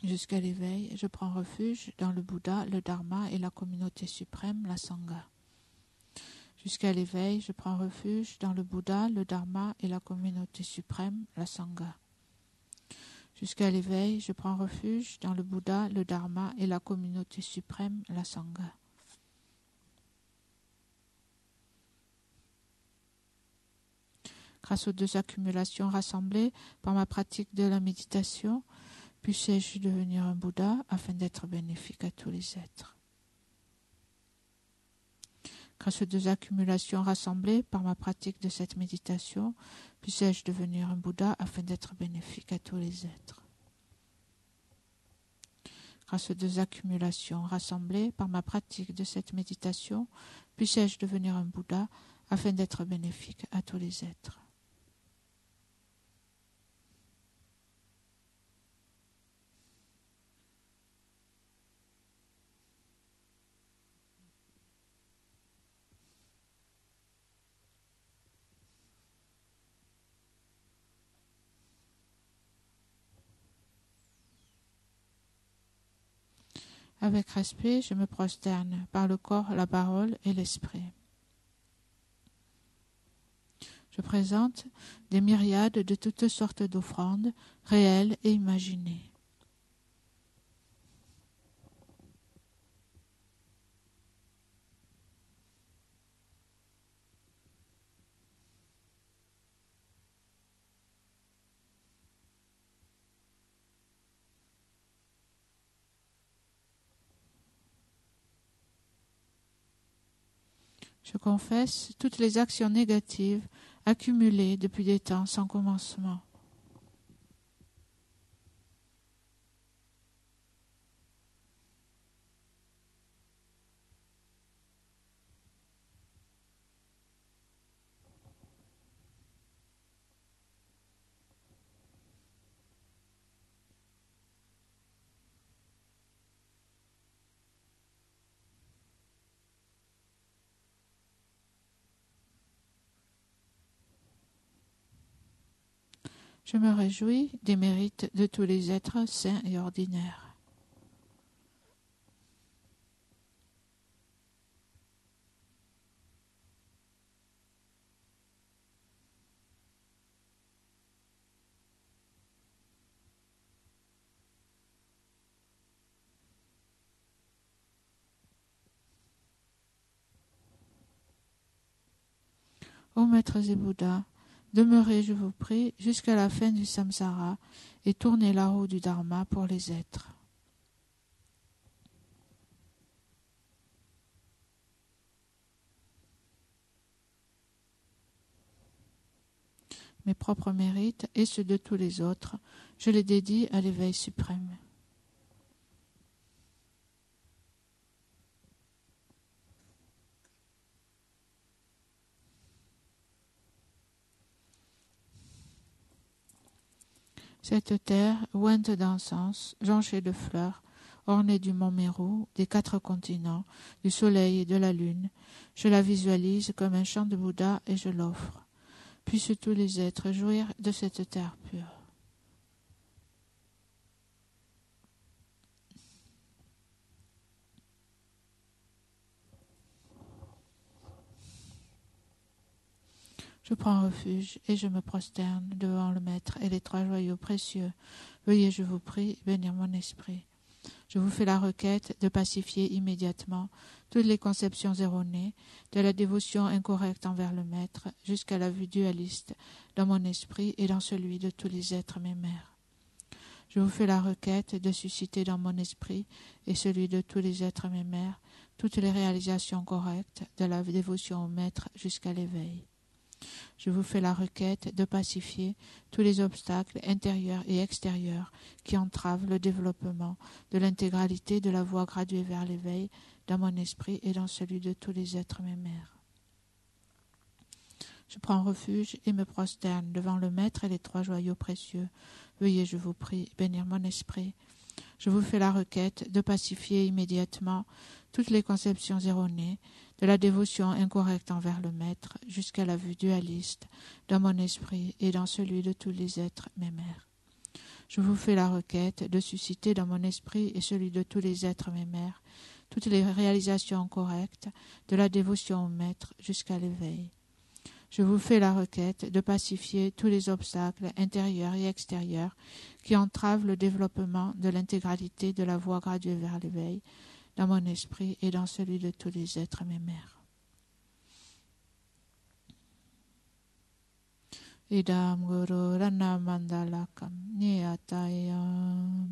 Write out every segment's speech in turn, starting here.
Jusqu'à l'éveil, je prends refuge dans le Bouddha, le Dharma et la communauté suprême, la Sangha. Jusqu'à l'éveil, je prends refuge dans le Bouddha, le Dharma et la communauté suprême, la Sangha. Jusqu'à l'éveil, je prends refuge dans le Bouddha, le Dharma et la communauté suprême, la Sangha. Grâce aux 2 accumulations rassemblées par ma pratique de la méditation, puisse-je devenir un Bouddha afin d'être bénéfique à tous les êtres. Grâce aux 2 accumulations rassemblées par ma pratique de cette méditation, puisse-je devenir un Bouddha afin d'être bénéfique à tous les êtres. Grâce aux 2 accumulations rassemblées par ma pratique de cette méditation, puisse-je devenir un Bouddha afin d'être bénéfique à tous les êtres. Avec respect, je me prosterne par le corps, la parole et l'esprit. Je présente des myriades de toutes sortes d'offrandes, réelles et imaginées. Je confesse toutes les actions négatives accumulées depuis des temps sans commencement. Je me réjouis des mérites de tous les êtres sains et ordinaires. Ô maîtres et Bouddhas, demeurez, je vous prie, jusqu'à la fin du samsara et tournez la roue du Dharma pour les êtres. Mes propres mérites et ceux de tous les autres, je les dédie à l'éveil suprême. Cette terre, ointe d'encens, jonchée de fleurs, ornée du mont Méru, des 4 continents, du soleil et de la lune, je la visualise comme un champ de Bouddha et je l'offre. Puissent tous les êtres jouir de cette terre pure. Je prends refuge et je me prosterne devant le Maître et les 3 joyaux précieux. Veuillez, je vous prie, bénir mon esprit. Je vous fais la requête de pacifier immédiatement toutes les conceptions erronées, de la dévotion incorrecte envers le Maître, jusqu'à la vue dualiste dans mon esprit et dans celui de tous les êtres mes mères. Je vous fais la requête de susciter dans mon esprit et celui de tous les êtres mes mères toutes les réalisations correctes de la dévotion au Maître jusqu'à l'éveil. Je vous fais la requête de pacifier tous les obstacles intérieurs et extérieurs qui entravent le développement de l'intégralité de la voie graduée vers l'éveil dans mon esprit et dans celui de tous les êtres mes mères. Je prends refuge et me prosterne devant le Maître et les 3 joyaux précieux. Veuillez, je vous prie, bénir mon esprit. Je vous fais la requête de pacifier immédiatement toutes les conceptions erronées, de la dévotion incorrecte envers le Maître jusqu'à la vue dualiste dans mon esprit et dans celui de tous les êtres mes mères. Je vous fais la requête de susciter dans mon esprit et celui de tous les êtres mes mères toutes les réalisations correctes de la dévotion au Maître jusqu'à l'éveil. Je vous fais la requête de pacifier tous les obstacles intérieurs et extérieurs qui entravent le développement de l'intégralité de la voie graduée vers l'éveil dans mon esprit et dans celui de tous les êtres mes mères. Idam Guru Rana Mandalakam Niyatayami.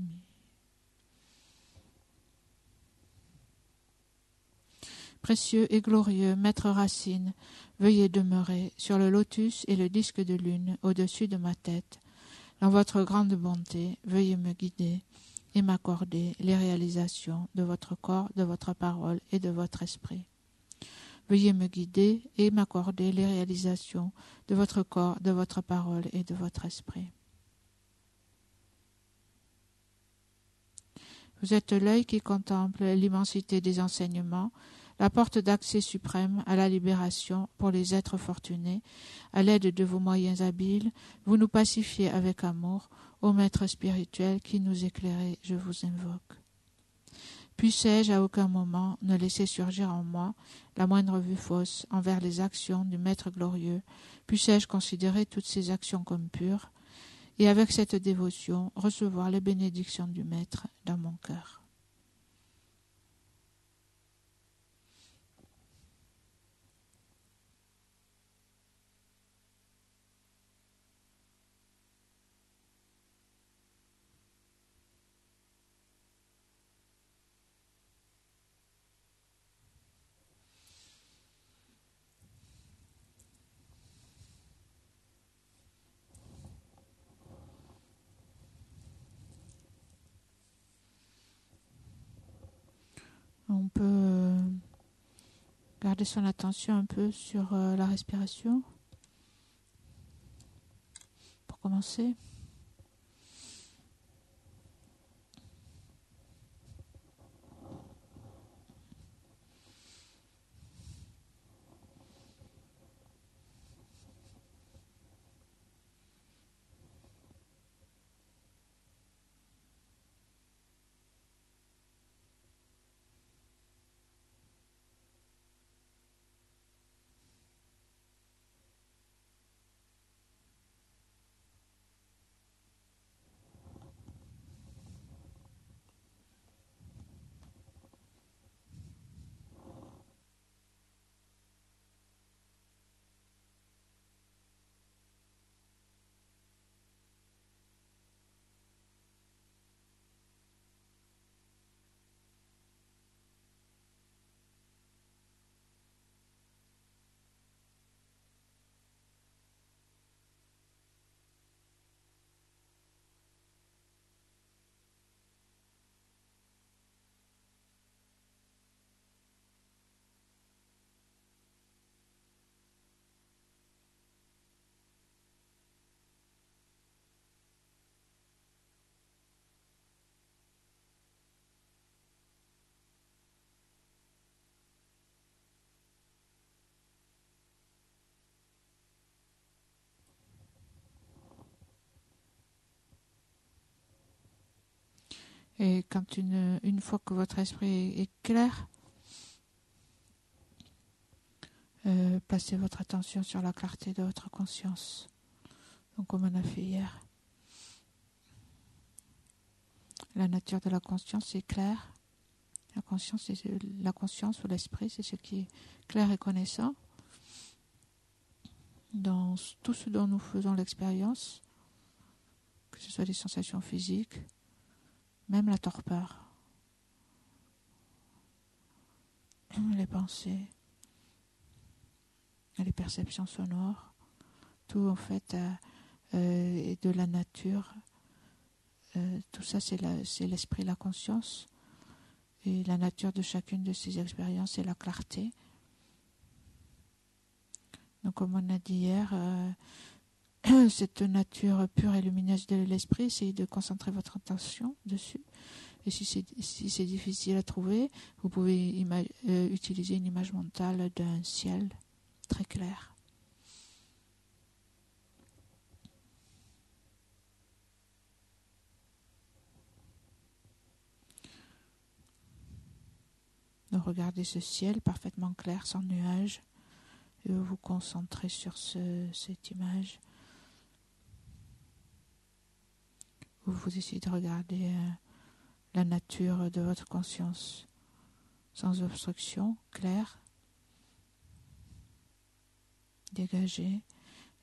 Précieux et glorieux Maître Racine, veuillez demeurer sur le lotus et le disque de lune au-dessus de ma tête. Dans votre grande bonté, veuillez me guider et m'accorder les réalisations de votre corps, de votre parole et de votre esprit. Veuillez me guider et m'accorder les réalisations de votre corps, de votre parole et de votre esprit. Vous êtes l'œil qui contemple l'immensité des enseignements, la porte d'accès suprême à la libération pour les êtres fortunés. À l'aide de vos moyens habiles, vous nous pacifiez avec amour. Ô Maître spirituel qui nous éclairez, je vous invoque. Puissais-je à aucun moment ne laisser surgir en moi la moindre vue fausse envers les actions du Maître glorieux. Puissais-je considérer toutes ces actions comme pures et avec cette dévotion recevoir les bénédictions du Maître dans mon cœur. On peut garder son attention un peu sur la respiration pour commencer. Et quand une fois que votre esprit est clair, placez votre attention sur la clarté de votre conscience. Donc comme on a fait hier. La nature de la conscience est claire. La conscience ou l'esprit, c'est ce qui est clair et connaissant dans tout ce dont nous faisons l'expérience, que ce soit des sensations physiques, même la torpeur, les pensées, les perceptions sonores, tout en fait est de la nature. Tout ça c'est l'esprit, la conscience, et la nature de chacune de ces expériences c'est la clarté. Donc comme on a dit hier, cette nature pure et lumineuse de l'esprit, essayez de concentrer votre attention dessus. Et si c'est difficile à trouver, vous pouvez utiliser une image mentale d'un ciel très clair. Vous regardez ce ciel parfaitement clair, sans nuages, et vous vous concentrez sur cette image. Vous essayez de regarder la nature de votre conscience, sans obstruction, claire, dégagée.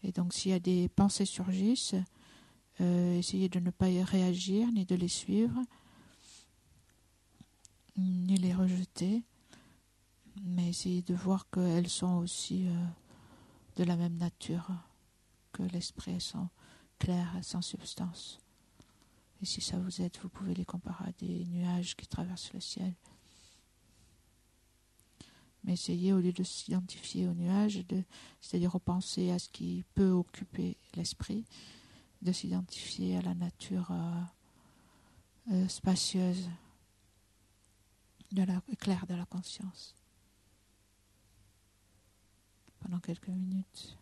Et donc s'il y a des pensées surgissent, essayez de ne pas y réagir, ni de les suivre, ni les rejeter, mais essayez de voir qu'elles sont aussi de la même nature, que l'esprit, elles sont claires, sans substance. Et si ça vous aide, vous pouvez les comparer à des nuages qui traversent le ciel. Mais essayez, au lieu de s'identifier aux nuages, c'est-à-dire repenser à ce qui peut occuper l'esprit, de s'identifier à la nature spacieuse, claire de la conscience. Pendant quelques minutes.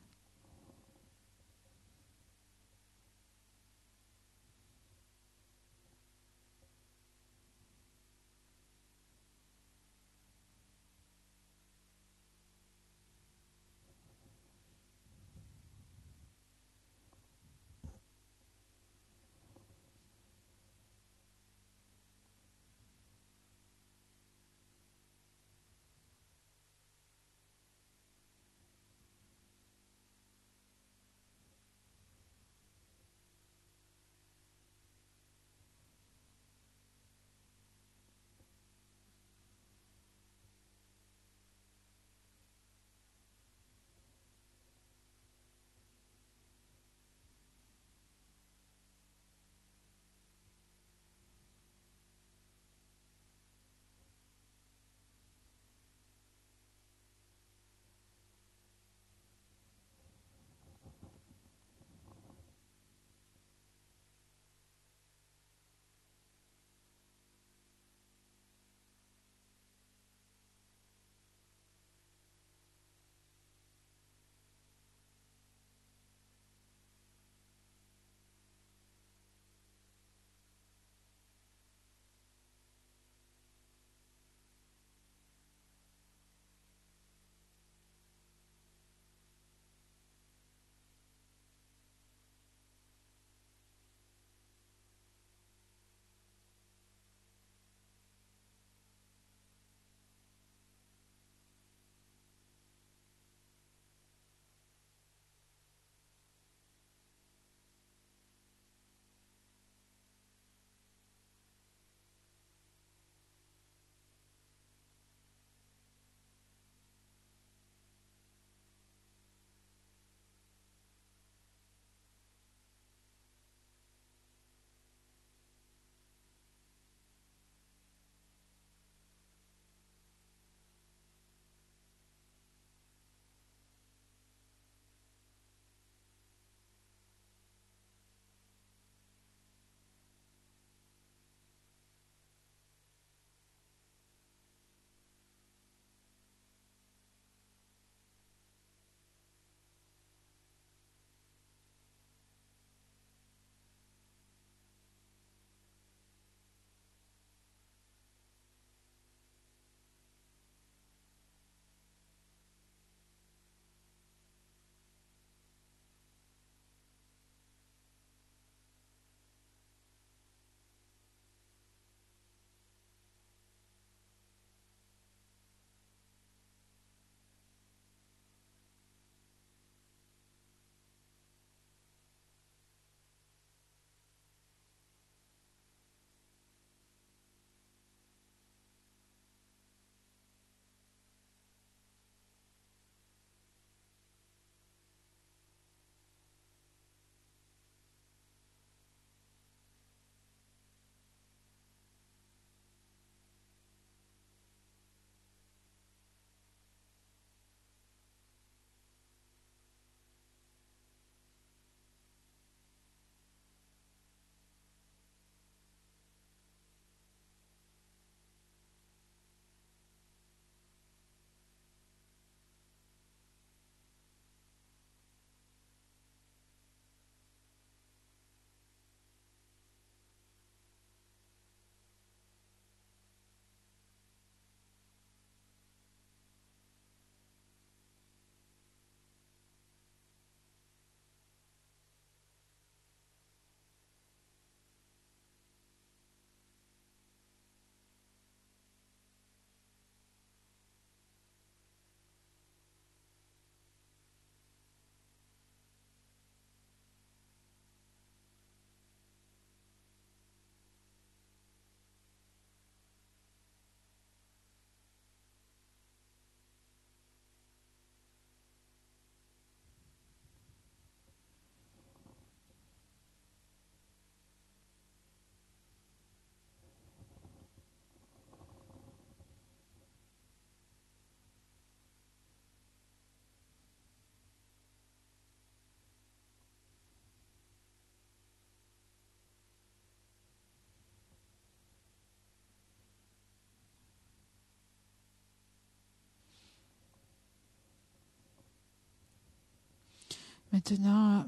Maintenant,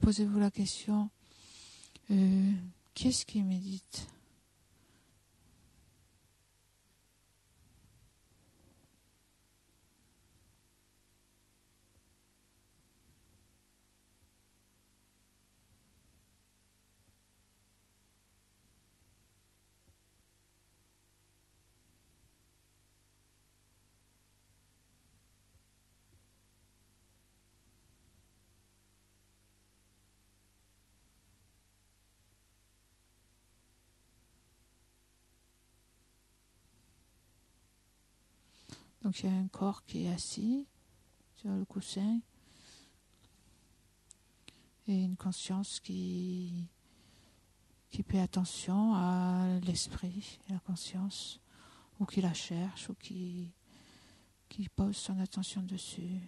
posez-vous la question, qui est-ce qui médite ? Donc il y a un corps qui est assis sur le coussin et une conscience qui fait attention à l'esprit et la conscience, ou qui la cherche, ou qui pose son attention dessus.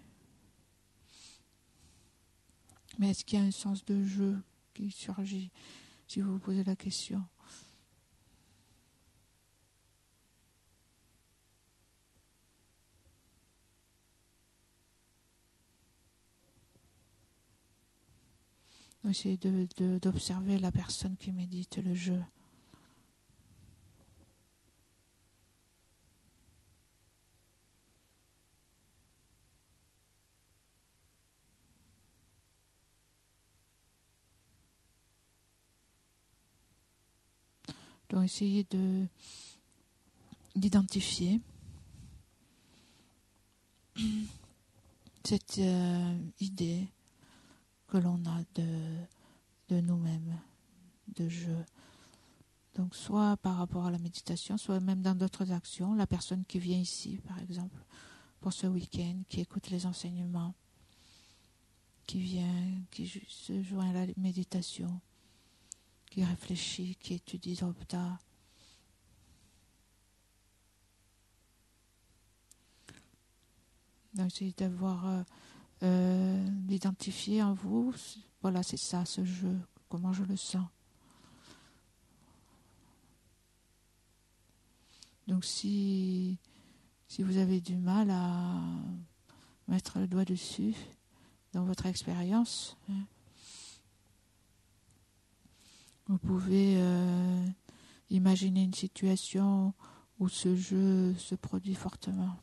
Mais est-ce qu'il y a un sens de jeu qui surgit si vous vous posez la question ? Essayez d'observer la personne qui médite le jeu. Donc essayez d'identifier cette idée que l'on a de nous-mêmes, de jeu. Donc soit par rapport à la méditation, soit même dans d'autres actions, la personne qui vient ici, par exemple, pour ce week-end, qui écoute les enseignements, qui se joint à la méditation, qui réfléchit, qui étudie Dropta. Donc essayez d'identifier en vous, voilà, c'est ça, ce jeu, comment je le sens. Donc si vous avez du mal à mettre le doigt dessus dans votre expérience, vous pouvez imaginer une situation où ce jeu se produit fortement.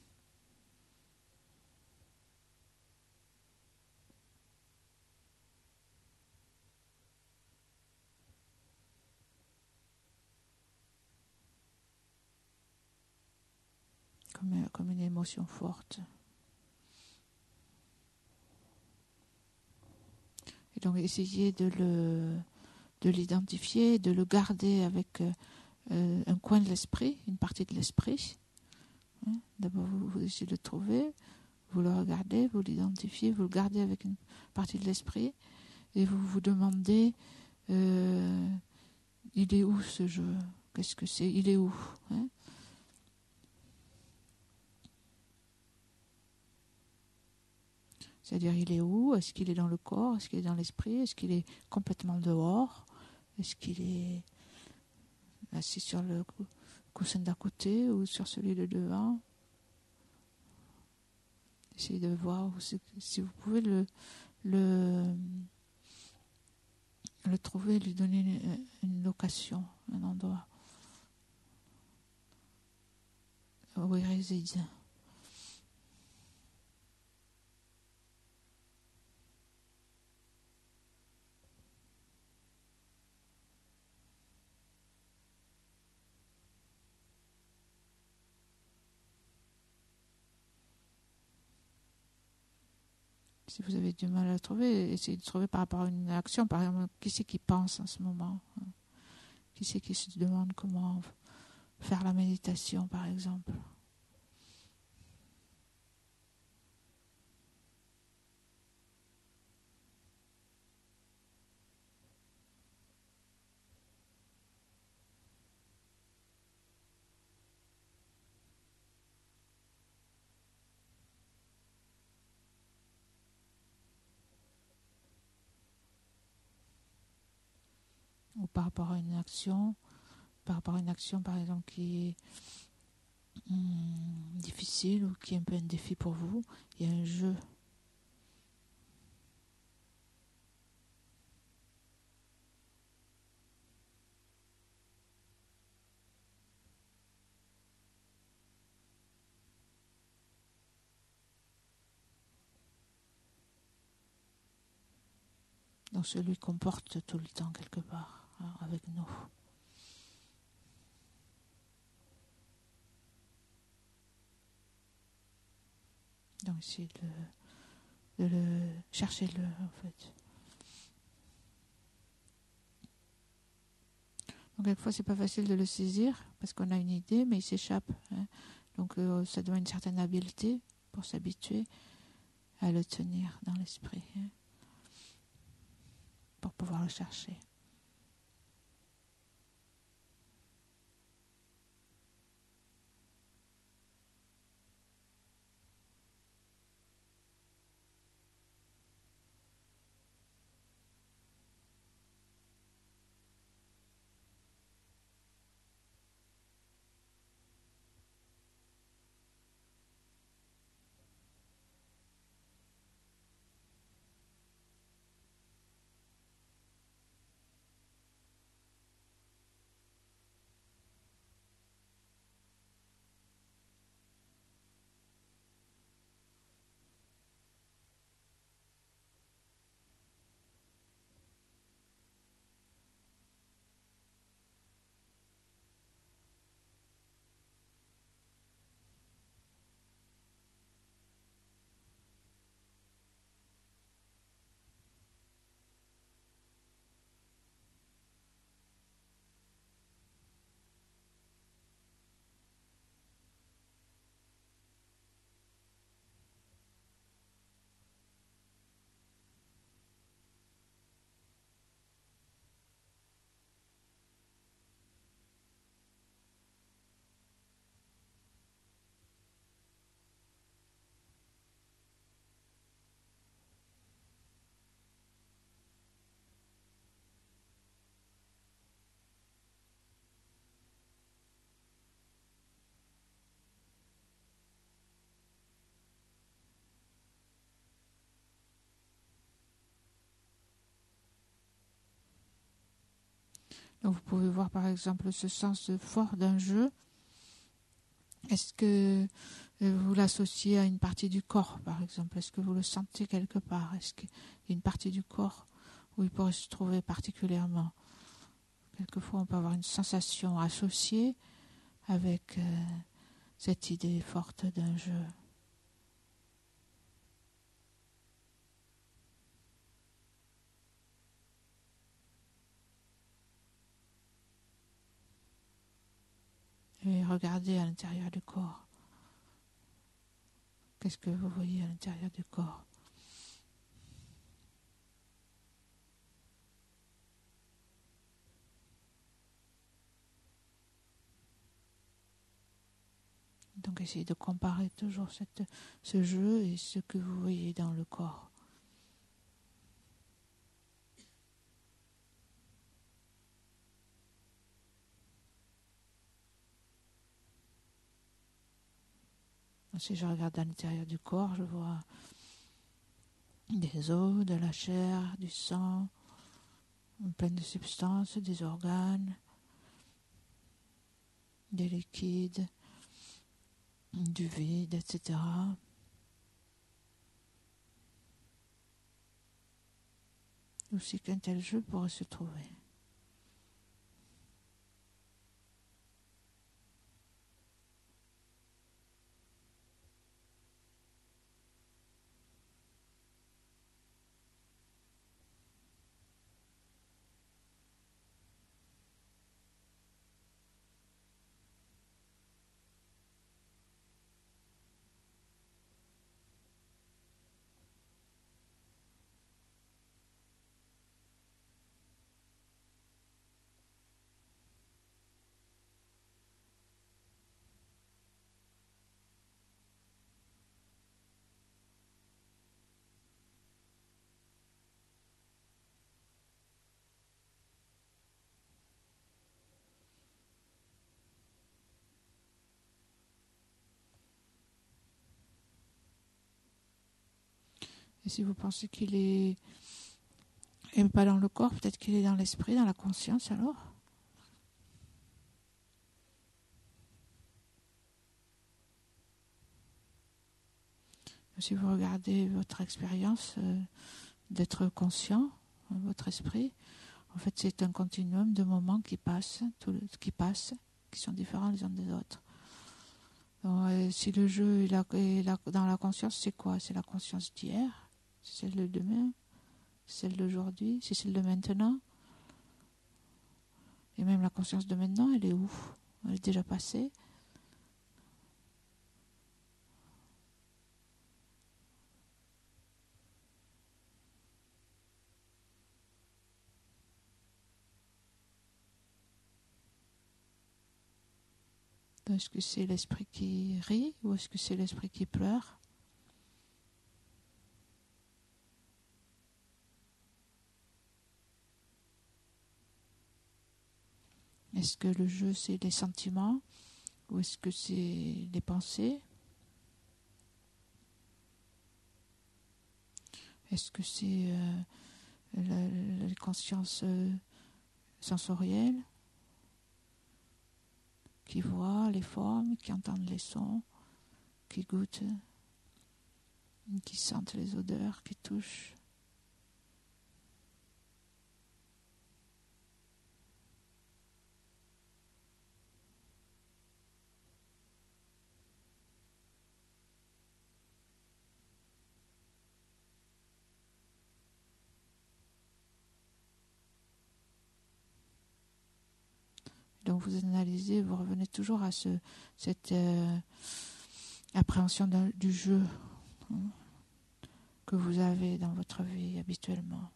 Comme une émotion forte. Et donc essayez de l'identifier, de le garder avec un coin de l'esprit, une partie de l'esprit. D'abord vous essayez de le trouver, vous le regardez, vous l'identifiez, vous le gardez avec une partie de l'esprit et vous vous demandez il est où ce jeu ? Qu'est-ce que c'est ? Il est où ? C'est-à-dire, il est où ? Est-ce qu'il est dans le corps ? Est-ce qu'il est dans l'esprit ? Est-ce qu'il est complètement dehors ? Est-ce qu'il est assis sur le coussin d'à côté ou sur celui de devant ? Essayez de voir si vous pouvez le trouver, lui donner une location, un endroit où il réside. Si vous avez du mal à le trouver, essayez de trouver par rapport à une action. Par exemple, qui c'est qui pense en ce moment ? Qui c'est qui se demande comment faire la méditation, par exemple ? Ou par rapport à une action, par exemple qui est difficile ou qui est un peu un défi pour vous, il y a un jeu. Donc celui qu'on porte tout le temps quelque part, hein, avec nous. Donc essayez de le cherchez-le en fait. Donc quelquefois c'est pas facile de le saisir parce qu'on a une idée mais il s'échappe. Hein. Donc ça demande une certaine habileté pour s'habituer à le tenir dans l'esprit, hein, pour pouvoir le chercher. Donc vous pouvez voir par exemple ce sens fort d'un jeu. Est-ce que vous l'associez à une partie du corps par exemple? Est-ce que vous le sentez quelque part? Est-ce qu'il y a une partie du corps où il pourrait se trouver particulièrement? Quelquefois on peut avoir une sensation associée avec cette idée forte d'un jeu. Et regardez à l'intérieur du corps. Qu'est-ce que vous voyez à l'intérieur du corps? Donc essayez de comparer toujours ce jeu et ce que vous voyez dans le corps. Si je regarde à l'intérieur du corps, je vois des os, de la chair, du sang, plein de substances, des organes, des liquides, du vide, etc. Aussi qu'un tel jeu pourrait se trouver. Et si vous pensez qu'il est même pas dans le corps, peut-être qu'il est dans l'esprit, dans la conscience alors. Si vous regardez votre expérience d'être conscient, votre esprit, en fait, c'est un continuum de moments qui passent, qui sont différents les uns des autres. Donc, si le jeu est dans la conscience, c'est quoi? C'est la conscience d'hier, c'est celle de demain, c'est celle d'aujourd'hui, c'est celle de maintenant. Et même la conscience de maintenant, elle est où? Elle est déjà passée. Est-ce que c'est l'esprit qui rit ou est-ce que c'est l'esprit qui pleure? Est-ce que le jeu, c'est les sentiments ou est-ce que c'est les pensées? Est-ce que c'est la conscience sensorielle qui voit les formes, qui entendent les sons, qui goûtent, qui sentent les odeurs, qui touchent? Donc vous analysez, vous revenez toujours à cette appréhension du jeu que vous avez dans votre vie habituellement.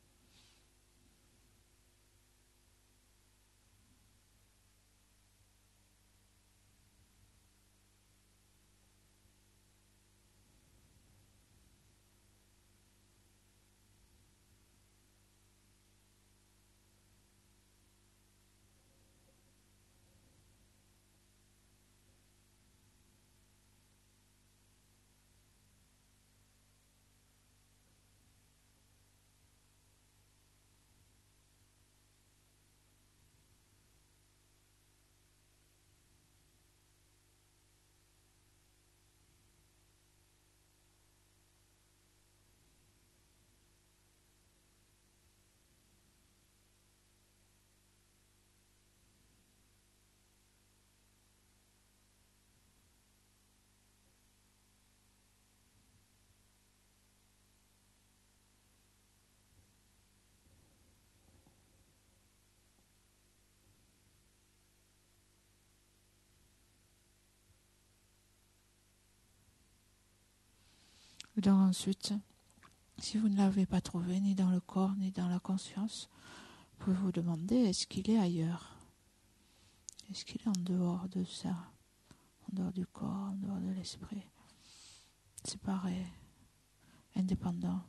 Donc ensuite, si vous ne l'avez pas trouvé ni dans le corps ni dans la conscience, vous pouvez vous demander, est-ce qu'il est ailleurs? Est-ce qu'il est en dehors de ça? En dehors du corps, en dehors de l'esprit? Séparé, indépendant?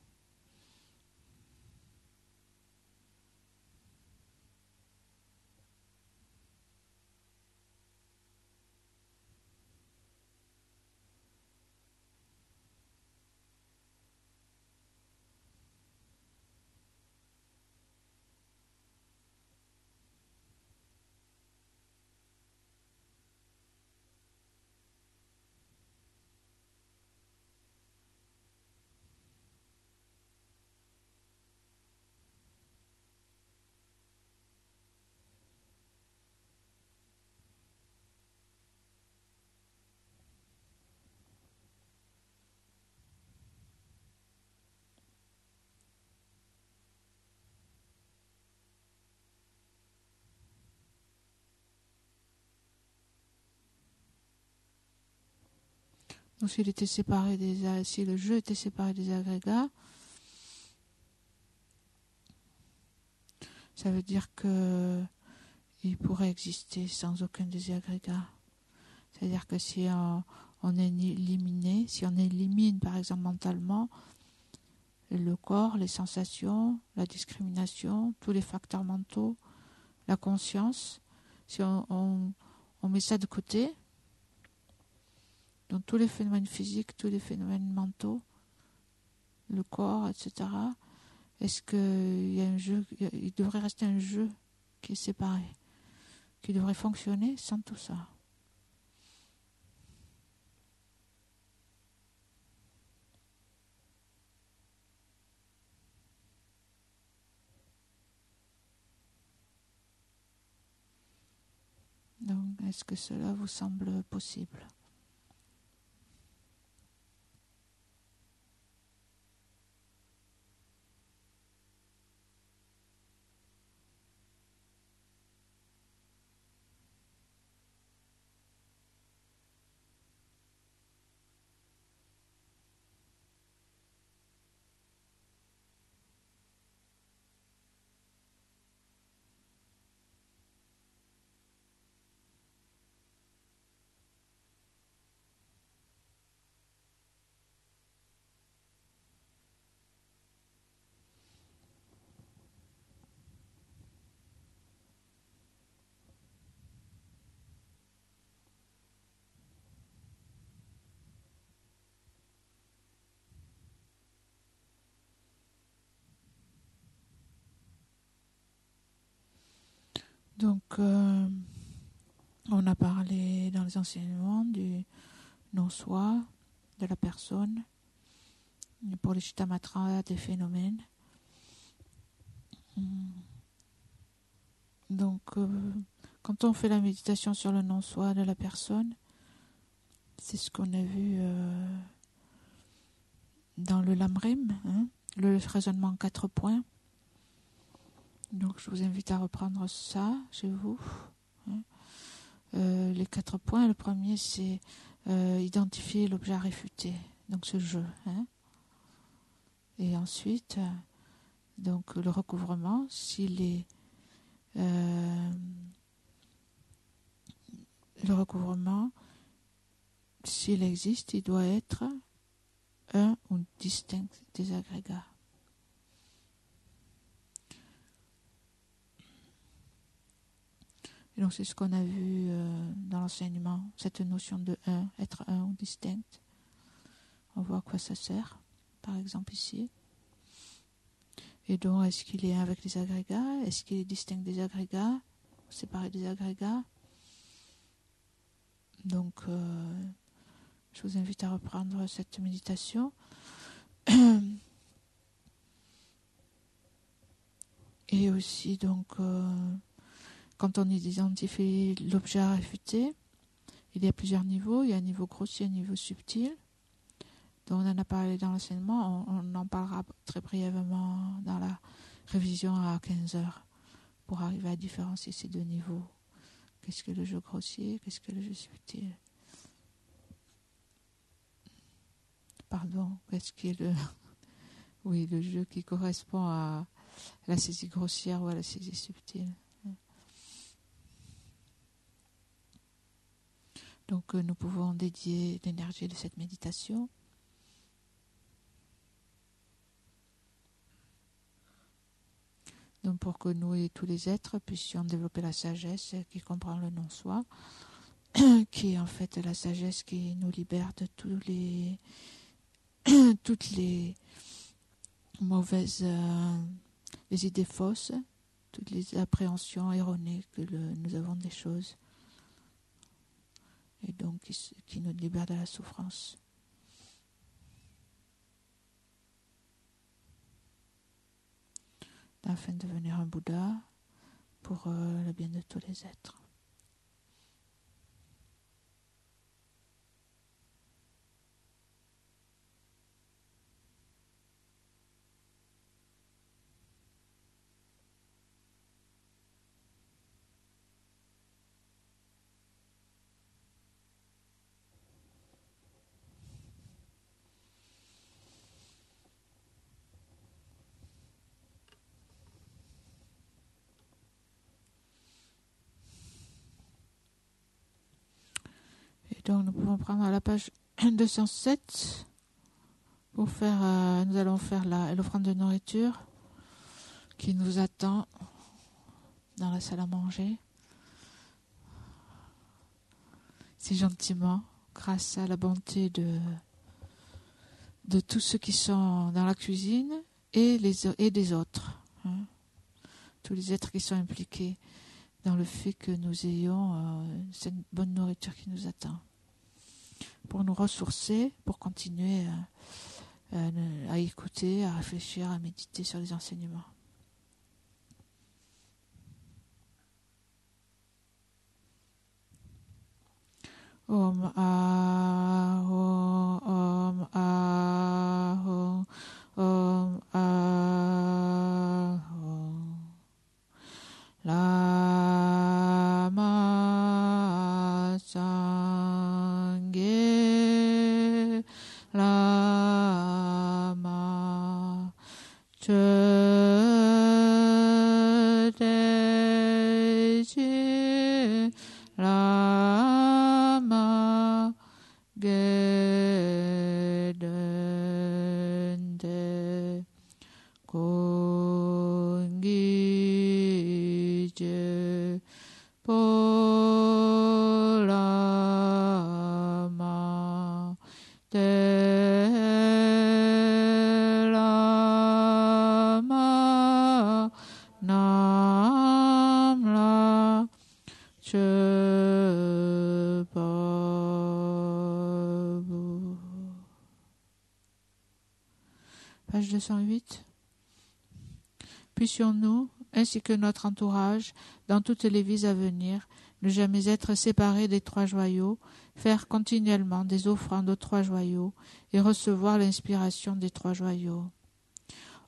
Donc si le jeu était séparé des agrégats, ça veut dire que il pourrait exister sans aucun des agrégats. C'est-à-dire que si on élimine par exemple mentalement le corps, les sensations, la discrimination, tous les facteurs mentaux, la conscience, si on met ça de côté, donc tous les phénomènes physiques, tous les phénomènes mentaux, le corps, etc., est-ce qu'il y a un jeu, il devrait rester un jeu qui est séparé, qui devrait fonctionner sans tout ça? Donc, est-ce que cela vous semble possible? Donc, on a parlé dans les enseignements du non-soi, de la personne, pour les Chittamatras, des phénomènes. Donc, quand on fait la méditation sur le non-soi de la personne, c'est ce qu'on a vu dans le Lamrim, le raisonnement en 4 points. Donc, je vous invite à reprendre ça chez vous. Les 4 points, le premier, c'est identifier l'objet à réfuter, donc ce jeu. Et ensuite, donc le recouvrement, s'il est le recouvrement, s'il existe, il doit être un ou distinct des agrégats. Et donc c'est ce qu'on a vu dans l'enseignement, cette notion de un, être un ou distinct. On voit à quoi ça sert, par exemple ici. Et donc, est-ce qu'il est un avec les agrégats? Est-ce qu'il est distinct des agrégats? Séparé des agrégats? Donc, je vous invite à reprendre cette méditation. Et aussi, donc, quand on identifie l'objet à réfuter, il y a plusieurs niveaux. Il y a un niveau grossier et un niveau subtil. Donc, on en a parlé dans l'enseignement. On en parlera très brièvement dans la révision à 15 heures pour arriver à différencier ces 2 niveaux. Qu'est-ce que le jeu grossier? Qu'est-ce que le jeu subtil? Pardon, qu'est-ce qui est le jeu qui correspond à la saisie grossière ou à la saisie subtile? Donc nous pouvons dédier l'énergie de cette méditation donc pour que nous et tous les êtres puissions développer la sagesse qui comprend le non-soi, qui est en fait la sagesse qui nous libère de toutes les mauvaises, les idées fausses, toutes les appréhensions erronées que nous avons des choses, et donc qui nous libère de la souffrance. Afin de devenir un Bouddha pour le bien de tous les êtres. Donc nous pouvons prendre à la page 207 pour faire, nous allons faire l'offrande de nourriture qui nous attend dans la salle à manger, si gentiment, grâce à la bonté de tous ceux qui sont dans la cuisine et des autres, tous les êtres qui sont impliqués dans le fait que nous ayons cette bonne nourriture qui nous attend, pour nous ressourcer, pour continuer à écouter, à réfléchir, à méditer sur les enseignements. Om Aho, Om Aho, Om Aho. Lama Sangye Lama Chödeji Lama Gedende Kongije Polama Delama Namla Chebabu. Page 208. Puissions-nous, ainsi que notre entourage, dans toutes les vies à venir, ne jamais être séparés des trois joyaux, faire continuellement des offrandes aux trois joyaux et recevoir l'inspiration des trois joyaux.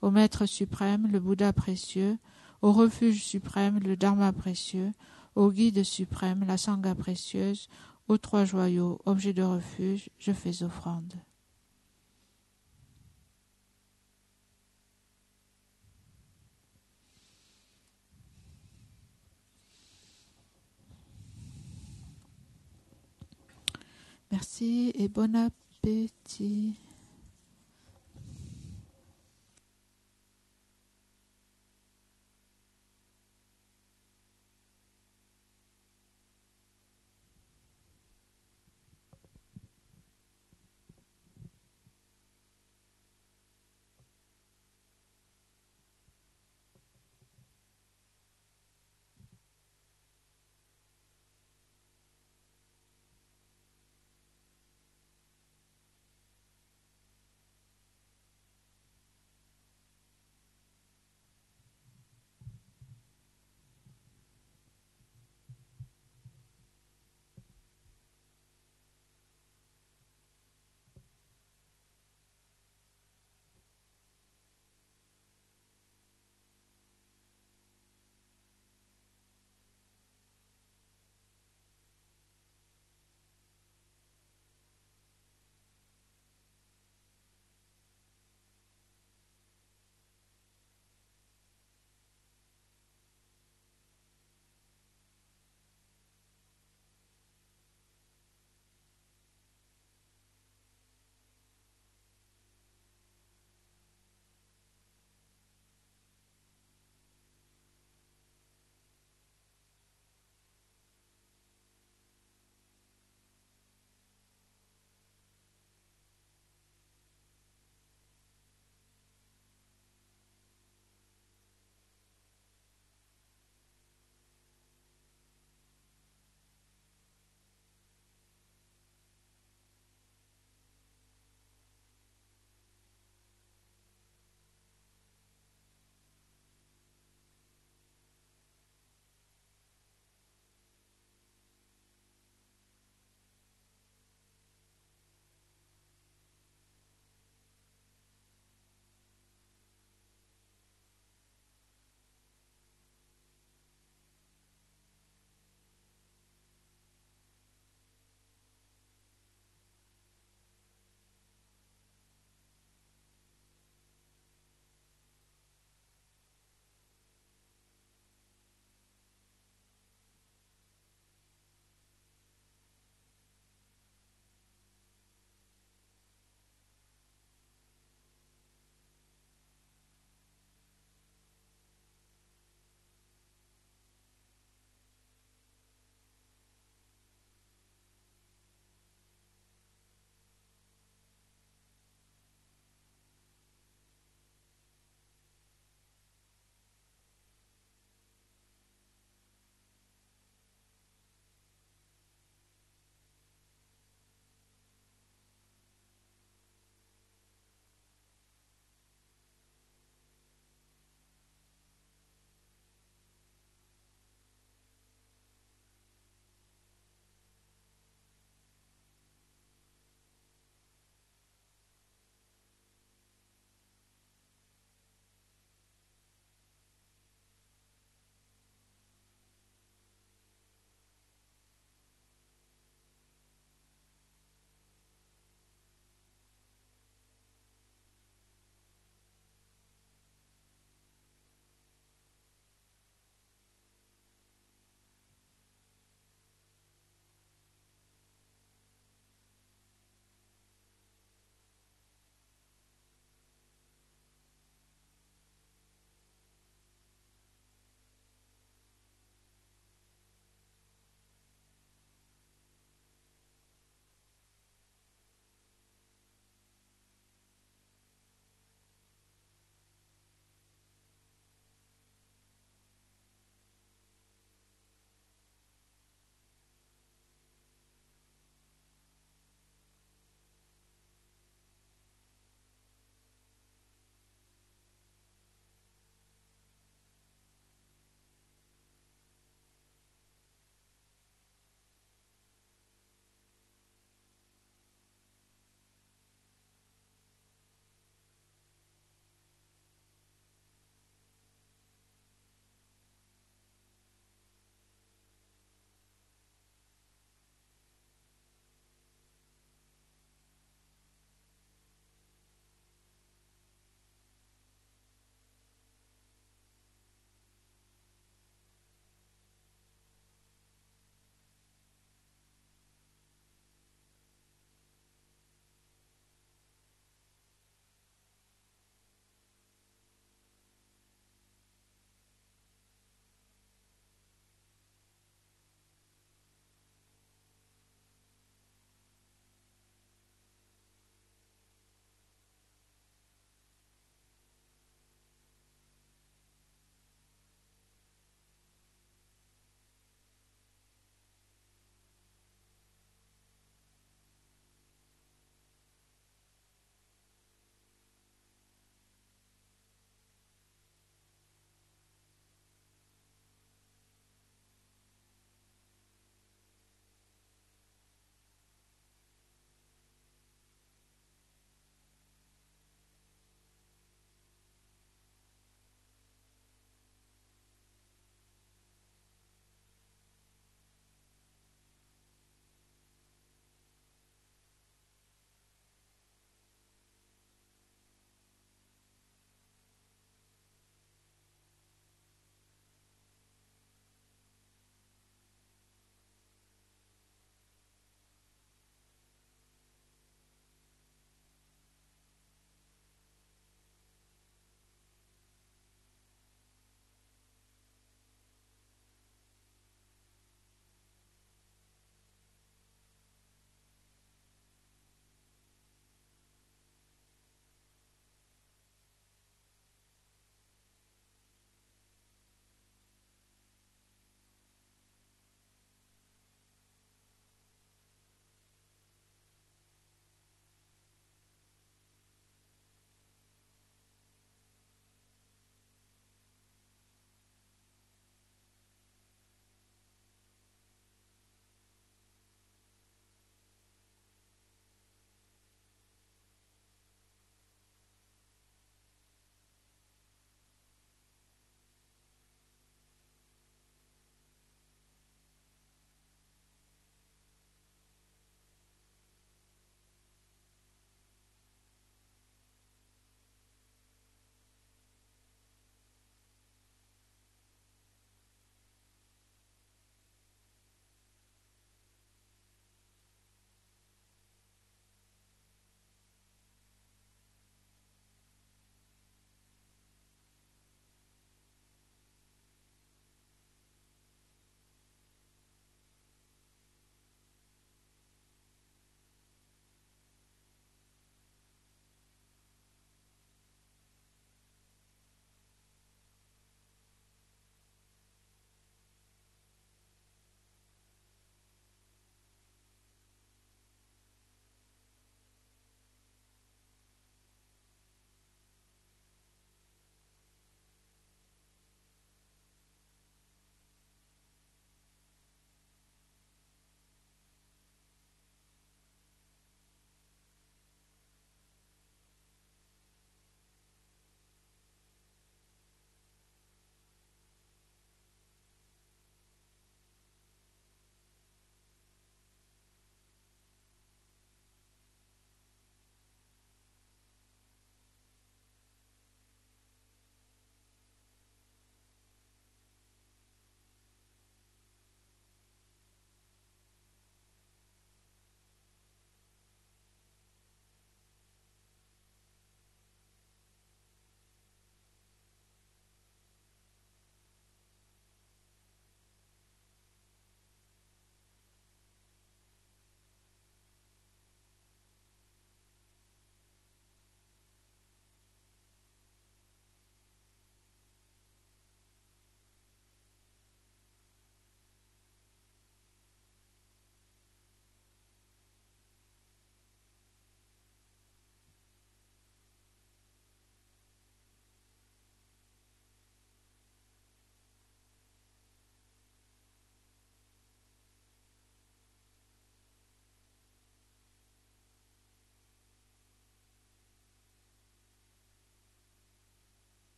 Au Maître suprême, le Bouddha précieux, au refuge suprême, le Dharma précieux, au guide suprême, la Sangha précieuse, aux trois joyaux, objets de refuge, je fais offrande. Merci et bon appétit.